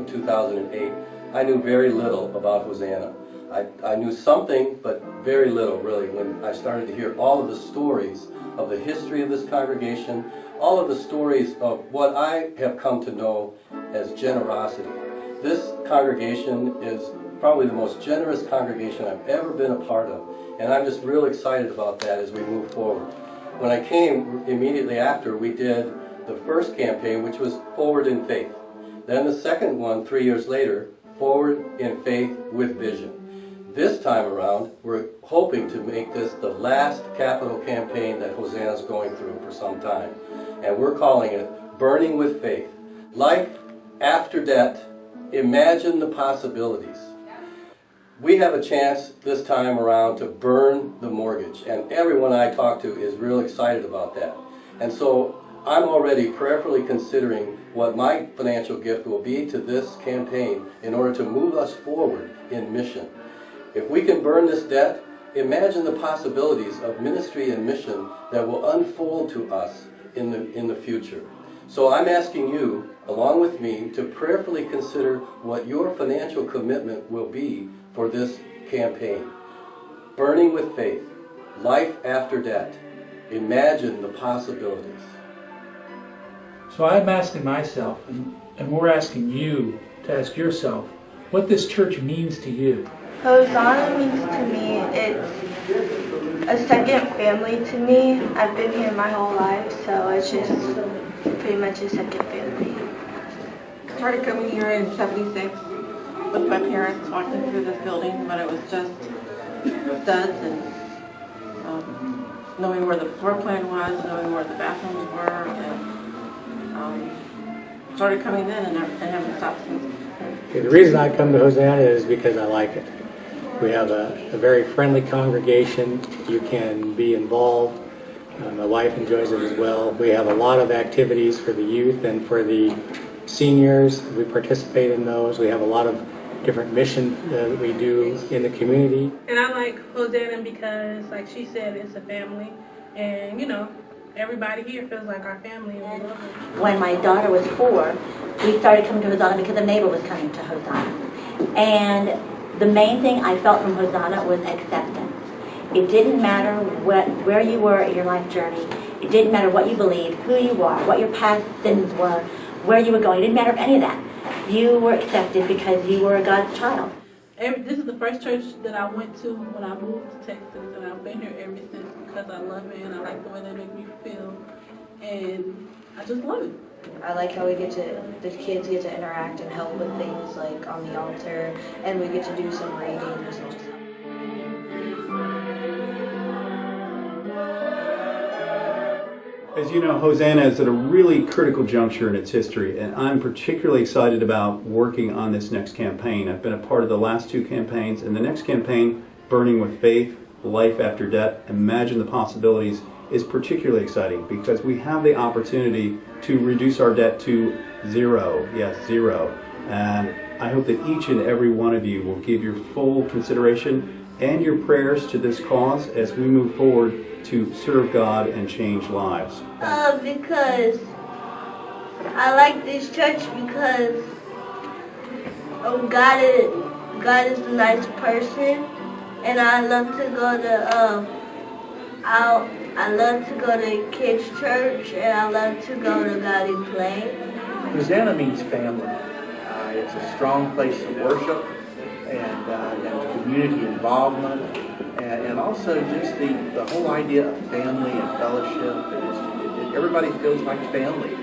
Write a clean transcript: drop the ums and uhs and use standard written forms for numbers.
of 2008, I knew very little about Hosanna. I knew something, but very little, really, when I started to hear all of the stories of the history of this congregation, all of the stories of what I have come to know as generosity. This congregation is probably the most generous congregation I've ever been a part of, and I'm just real excited about that as we move forward. When I came immediately after, we did the first campaign, which was Forward in Faith. Then the second one, 3 years later, Forward in Faith with Vision. This time around, we're hoping to make this the last capital campaign that Hosanna's going through for some time. And we're calling it Burning with Faith. Life after debt, imagine the possibilities. We have a chance this time around to burn the mortgage, and everyone I talk to is real excited about that. And so I'm already prayerfully considering what my financial gift will be to this campaign in order to move us forward in mission. If we can burn this debt, imagine the possibilities of ministry and mission that will unfold to us in the future. So I'm asking you, along with me, to prayerfully consider what your financial commitment will be for this campaign. Burning with Faith, Life After Debt, imagine the possibilities. So I'm asking myself, and we're asking you to ask yourself, what this church means to you. Hosanna means to me, it's a second family to me. I've been here my whole life, so it's just pretty much a second family. I started coming here in '76 with my parents walking through this building, but it was just studs and knowing where the floor plan was, knowing where the bathrooms were, and started coming in and haven't stopped since. Okay, the reason I come to Hosanna is because I like it. We have a very friendly congregation. You can be involved. My wife enjoys it as well. We have a lot of activities for the youth and for the seniors. We participate in those. We have a lot of different missions that we do in the community. And I like Hosanna because, like she said, it's a family. And, you know, everybody here feels like our family. And we love them. When my daughter was 4, we started coming to Hosanna because a neighbor was coming to Hosanna. And the main thing I felt from Hosanna was acceptance. It didn't matter where you were in your life journey. It didn't matter what you believed, who you are, what your past sins were, where you were going. It didn't matter any of that. You were accepted because you were God's child. This is the first church that I went to when I moved to Texas, and I've been here ever since because I love it and I like the way they make me feel, and I just love it. I like how the kids get to interact and help with things like on the altar, and we get to do some readings and just. As you know, Hosanna is at a really critical juncture in its history, and I'm particularly excited about working on this next campaign. I've been a part of the last 2 campaigns, and the next campaign, Burning with Faith, Life After Debt, Imagine the Possibilities, is particularly exciting because we have the opportunity to reduce our debt to 0, yes, 0. And I hope that each and every one of you will give your full consideration and your prayers to this cause as we move forward to serve God and change lives. Because I like this church because God is a nice person, and I love to go to I love to go to kids' church, and I love to go to Godly Play. Hosanna means family. It's a strong place of worship and community involvement, and also just the whole idea of family and fellowship. Everybody feels like family.